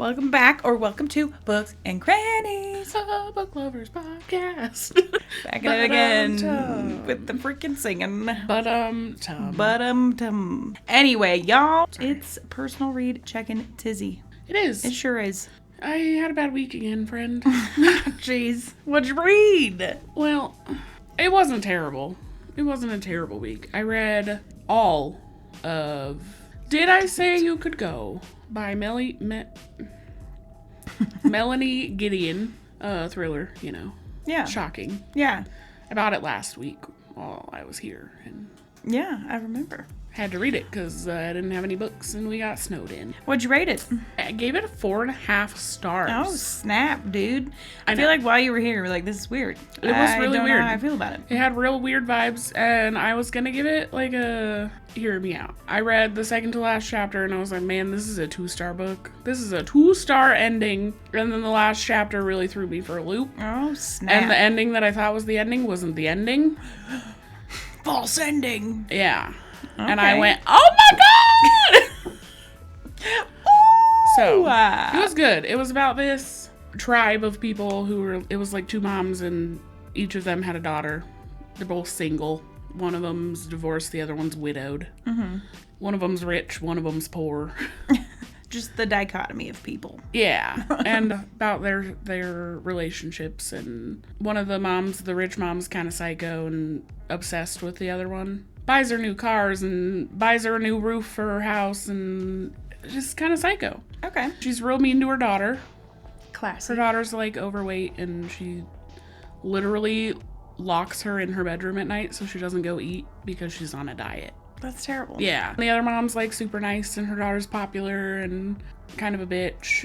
Welcome back, or welcome to Books and Crannies, a Book Lovers Podcast. Back at it again with the freaking singing. But Anyway, y'all, it's personal read checking Tizzy. It is. It sure is. I had a bad week again, friend. Jeez, what'd you read? Well, it wasn't terrible. It wasn't a terrible week. I read all of Did I Say You Could Go by Melanie Gideon. Thriller, you know. Yeah. Shocking. Yeah. I bought it last week while I was here and Yeah, I remember. had to read it because I didn't have any books and we got snowed in. What'd you rate it? I gave it 4.5 stars. Oh, snap, dude. I know. feel like while you were here, you were like, this is weird. It was really I don't weird. know how I feel about it. It had real weird vibes, and I was gonna give it like a... Hear me out. I read the second to last chapter, and I was like, man, this is a 2-star book. This is a 2-star ending. And then the last chapter really threw me for a loop. Oh, snap. And the ending that I thought was the ending wasn't the ending. False ending. Yeah. Okay. And I went, oh my god! So, it was good. It was about this tribe of people who were... It was like 2 moms, and each of them had a daughter. They're both single. One of them's divorced, the other one's widowed. Mm-hmm. One of them's rich, one of them's poor. Just the dichotomy of people. Yeah, and about their relationships. And one of the moms, the rich mom's kind of psycho and obsessed with the other one. Buys her new cars and buys her a new roof for her house, and just kind of psycho. Okay. She's real mean to her daughter. Classic. Her daughter's like overweight, and she literally locks her in her bedroom at night so she doesn't go eat because she's on a diet. That's terrible. Yeah. The other mom's like super nice, and her daughter's popular and kind of a bitch.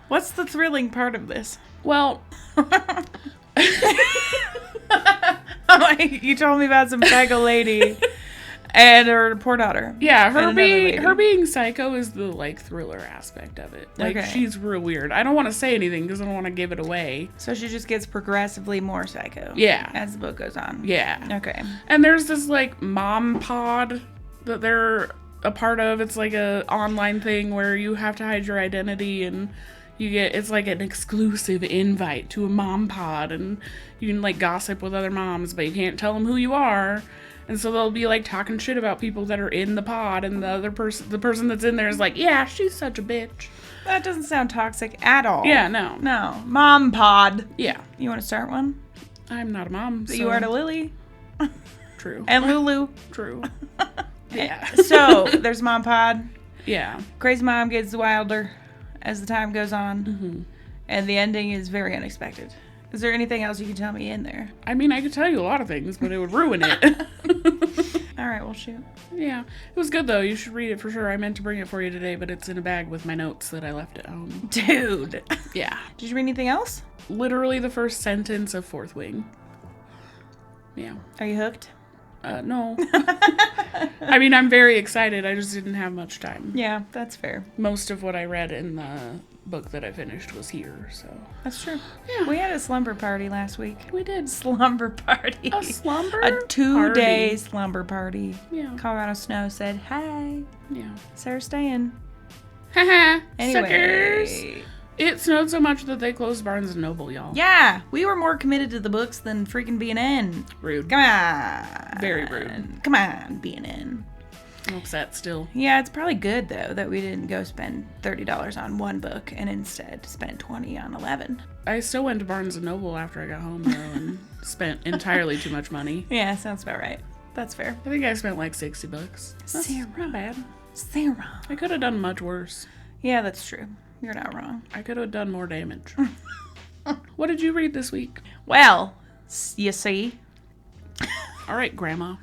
What's the thrilling part of this? Well, You told me about some psycho lady and her poor daughter. yeah, And another lady. her being psycho is the like thriller aspect of it. Like Okay. she's real weird. I don't want to say anything because I don't want to give it away. So she just gets progressively more psycho. Yeah. As the book goes on. Yeah. Okay. And there's this like mom pod that they're a part of. It's like a online thing where you have to hide your identity, and it's like an exclusive invite to a mom pod, and you can like gossip with other moms, but you can't tell them who you are. And so they'll be like talking shit about people that are in the pod, and the person that's in there is like, yeah, she's such a bitch. That doesn't sound toxic at all. Yeah, no. No. Mom pod. Yeah. You want to start one? I'm not a mom, so... You are to Lily. True. And Lulu. True. Yeah. So, there's Mom pod. Yeah. Crazy mom gets wilder as the time goes on. Mm-hmm. And the ending is very unexpected. Is there anything else you can tell me in there? I mean, I could tell you a lot of things, but it would ruin it. All right, well, shoot. Yeah. It was good, though. You should read it for sure. I meant to bring it for you today, but it's in a bag with my notes that I left at home. Dude. Yeah. Did you read anything else? Literally the first sentence of Fourth Wing. Yeah. Are you hooked? No. I mean, I'm very excited. I just didn't have much time. Yeah, that's fair. Most of what I read in the book that I finished was here, so. That's true. Yeah. We had a slumber party last week. We did. Slumber party. A slumber A 2-day party. slumber party. Yeah. Colorado Snow said, hi. Yeah. Sarah's staying. Haha. Anyway. Suckers. It snowed so much that they closed Barnes & Noble, y'all. Yeah, we were more committed to the books than freaking B&N. Rude. Come on. Very rude. Come on, B&N. I'm upset still. Yeah, it's probably good, though, that we didn't go spend $30 on one book and instead spend $20 on 11. I still went to Barnes & Noble after I got home, though, and spent entirely too much money. Yeah, sounds about right. That's fair. I think I spent like $60. That's Sarah. not bad. Sarah. I could have done much worse. Yeah, that's true. You're not wrong. I could have done more damage. What did you read this week? Well, you see, All right, Grandma.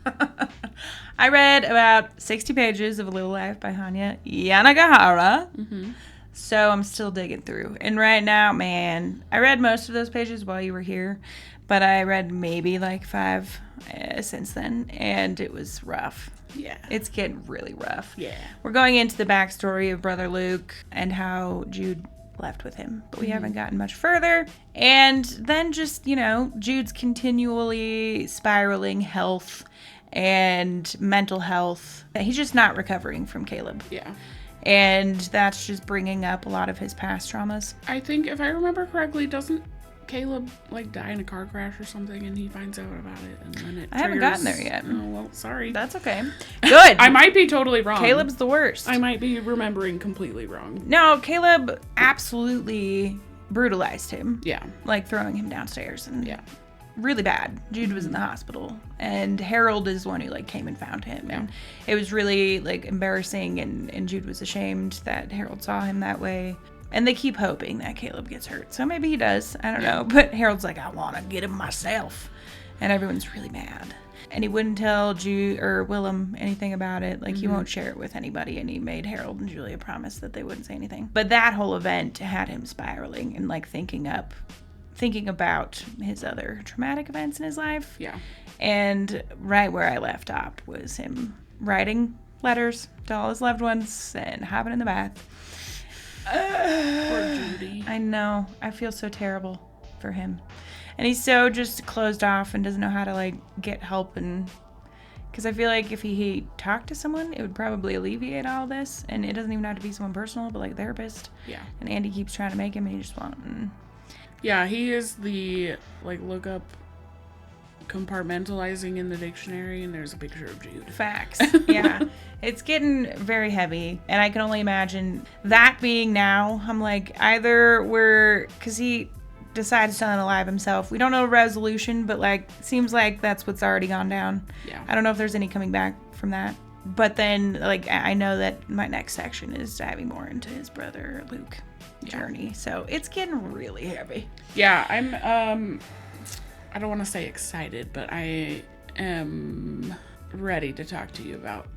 I read about 60 pages of A Little Life by Hanya Yanagihara. Mm-hmm. So I'm still digging through. And right now, man, I read most of those pages while you were here, but I read maybe like 5 since then, and it was rough. Yeah. It's getting really rough. Yeah. We're going into the backstory of Brother Luke and how Jude left with him, but we haven't gotten much further. And then just, Jude's continually spiraling health and mental health. He's just not recovering from Caleb. Yeah. And that's just bringing up a lot of his past traumas. I think, if I remember correctly, doesn't Caleb like die in a car crash or something, and he finds out about it, and then it I haven't gotten there yet. Oh, well, sorry. That's okay. Good. I might be totally wrong. Caleb's the worst. I might be remembering completely wrong. No, Caleb absolutely brutalized him. Yeah. Like throwing him downstairs and Yeah. really bad. Jude was in the hospital, and Harold is the one who like came and found him. Yeah. And it was really like embarrassing, and Jude was ashamed that Harold saw him that way. And they keep hoping that Caleb gets hurt. So maybe he does. I don't know. But Harold's like, I want to get him myself. And everyone's really mad. And he wouldn't tell Jude or Willem anything about it. Like, he won't share it with anybody. And he made Harold and Julia promise that they wouldn't say anything. But that whole event had him spiraling and, like, thinking about his other traumatic events in his life. Yeah. And right where I left off was him writing letters to all his loved ones and hopping in the bath. Poor Judy. I know. I feel so terrible for him. And he's so just closed off and doesn't know how to, like, get help. And because I feel like if he talked to someone, it would probably alleviate all this. And it doesn't even have to be someone personal, but like a therapist. Yeah. And Andy keeps trying to make him, and he just won't. And Yeah, he is the, like, look up compartmentalizing in the dictionary, and there's a picture of Jude. facts. Yeah. It's getting very heavy. And I can only imagine that being now. I'm like, either because he decides to unalive himself. We don't know a resolution, but like, seems like that's what's already gone down. Yeah. I don't know if there's any coming back from that. But then, like, I know that my next section is diving more into his brother Luke journey. So it's getting really heavy. Yeah, I'm, I don't want to say excited, but I am ready to talk to you about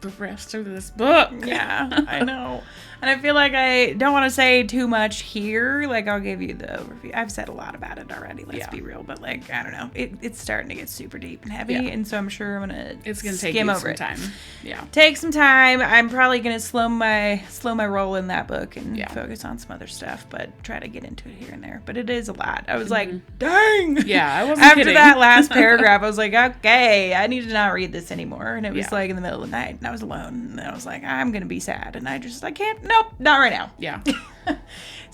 the rest of this book. Yeah, I know. And I feel like I don't want to say too much here. Like, I'll give you the overview. I've said a lot about it already, let's be real. But, like, I don't know. It's starting to get super deep and heavy. Yeah. And so I'm sure I'm going to It's going to take skim you over some it. time. Yeah. Take some time. I'm probably going to slow my roll in that book and Yeah. focus on some other stuff, but try to get into it here and there. But it is a lot. I was like, dang. Yeah, I wasn't After kidding. that last paragraph, I was like, okay, I need to not read this anymore. And it was Yeah. like in the middle of the night, and I was alone. And I was like, I'm going to be sad. And I can't, nope, not right now. Yeah. So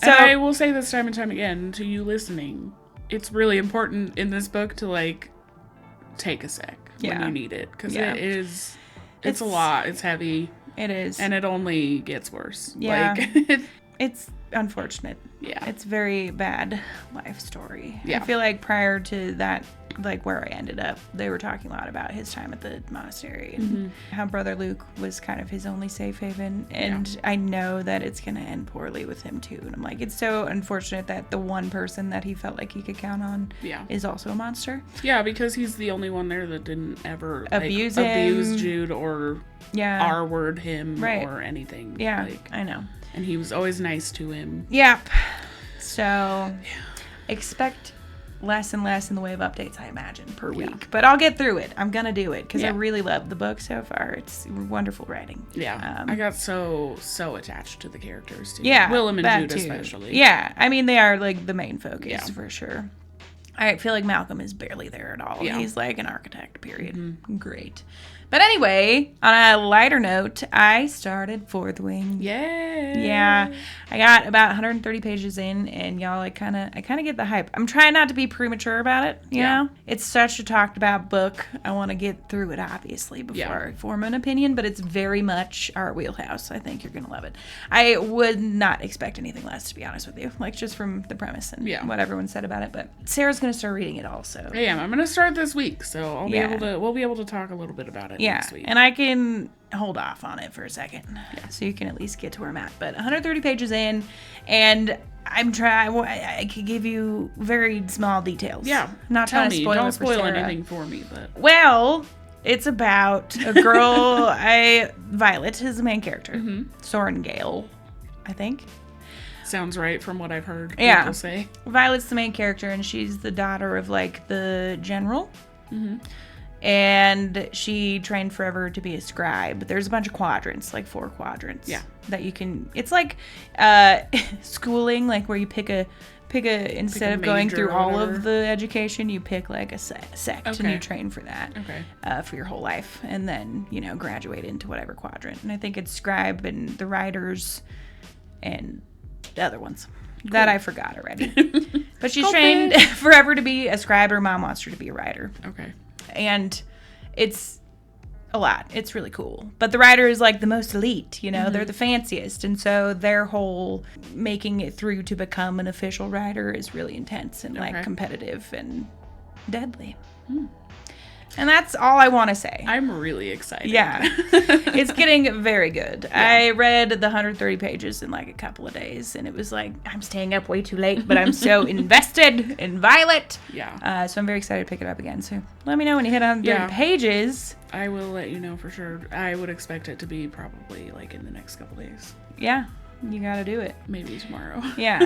And I will say this time and time again to you listening, it's really important in this book to, like, take a sec when you need it. Because it's a lot. It's heavy. It is. And it only gets worse. Yeah. Like, it's unfortunate. Yeah. It's very bad life story. Yeah. I feel like prior to that, like where I ended up, they were talking a lot about his time at the monastery and how Brother Luke was kind of his only safe haven. And I know that it's going to end poorly with him too. And I'm like, it's so unfortunate that the one person that he felt like he could count on is also a monster. Yeah, because he's the only one there that didn't ever Abuse Jude or R-word him or anything. Yeah, Like, I know. and he was always nice to him. Yep. So expect less and less in the way of updates, I imagine, per week. But I'll get through it. I'm going to do it because I really love the book so far. It's wonderful writing. Yeah. I got so attached to the characters, too. Yeah. Willem and that Jude too. especially. Yeah. I mean, they are like the main focus for sure. I feel like Malcolm is barely there at all. Yeah. He's like an architect, period. Great. But anyway, on a lighter note, I started Fourth Wing. Yay! Yeah, I got about 130 pages in, and y'all, I kind of get the hype. I'm trying not to be premature about it, you know? It's such a talked about book. I want to get through it, obviously, before I form an opinion, but it's very much our wheelhouse. I think you're going to love it. I would not expect anything less, to be honest with you, like just from the premise and what everyone said about it, but Sarah's going to start reading it also. I am. I'm going to start this week, so we'll be able to talk a little bit about it next week. And I can hold off on it for a second, so you can at least get to where I'm at. But 130 pages in, and I could give you very small details. Yeah, not trying to spoil Don't it for spoil Sarah. anything for me, but well, it's about a girl. Violet is the main character. Soren Gale, I think. Sounds right from what I've heard people say. Violet's the main character, and she's the daughter of like the general. And she trained forever to be a scribe. There's a bunch of quadrants, like 4 quadrants. Yeah. That you can. It's like schooling, like where you pick a instead of going through all of the education, you pick like a sect and you train for that. Okay. For your whole life, and then graduate into whatever quadrant. And I think it's scribe and the writers and the other ones. Cool. That I forgot already. But she's trained forever to be a scribe. Her mom wants her to be a writer. Okay. And it's a lot. It's really cool. But the writer is like the most elite, they're the fanciest. And so their whole making it through to become an official writer is really intense and like competitive and deadly. And that's all I want to say. I'm really excited. Yeah. It's getting very good. Yeah. I read the 130 pages in like a couple of days, and it was like, I'm staying up way too late, but I'm so invested in Violet. Yeah. So I'm very excited to pick it up again. So let me know when you hit 130 pages. I will let you know for sure. I would expect it to be probably like in the next couple days. Yeah. You gotta do it. Maybe tomorrow. Yeah.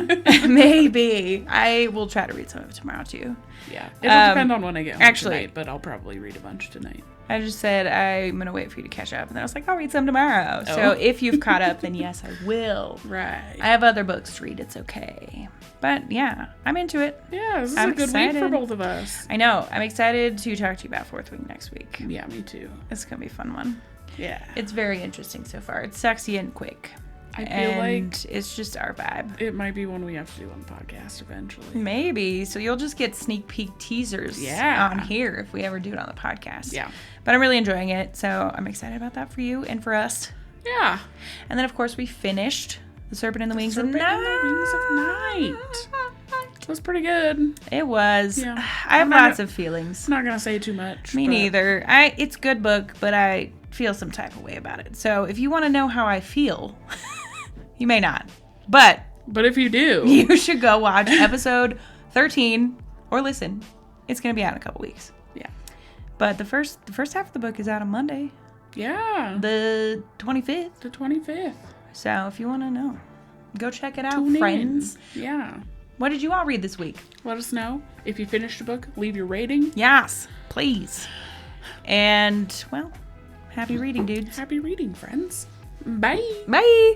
Maybe. I will try to read some of it tomorrow too. Yeah. It'll depend on when I get home tonight, but I'll probably read a bunch tonight. I just said I'm gonna wait for you to catch up, and then I was like, I'll read some tomorrow. Oh. So if you've caught up, then yes, I will. Right. I have other books to read. It's okay. But yeah, I'm into it. Yeah, this is a good week for both of us. I know. I'm excited to talk to you about Fourth Wing next week. Yeah, me too. It's gonna be a fun one. Yeah. It's very interesting so far. It's sexy and quick. I feel like it's just our vibe. It might be one we have to do on the podcast eventually. Maybe. So you'll just get sneak peek teasers on here if we ever do it on the podcast. Yeah. But I'm really enjoying it, so I'm excited about that for you and for us. Yeah. And then, of course, we finished The Serpent and the Wings of Night. It was pretty good. It was. Yeah. I have lots of feelings. Not going to say too much. Me neither. It's a good book, but I feel some type of way about it. So if you want to know how I feel... You may not. But if you do, you should go watch episode 13 or listen. It's going to be out in a couple weeks. Yeah. But the first half of the book is out on Monday. Yeah. The 25th. The 25th. So if you want to know, go check it out, friends. Yeah. What did you all read this week? Let us know. If you finished a book, leave your rating. Yes, please. And, well, happy reading, dudes. Happy reading, friends. Bye. Bye.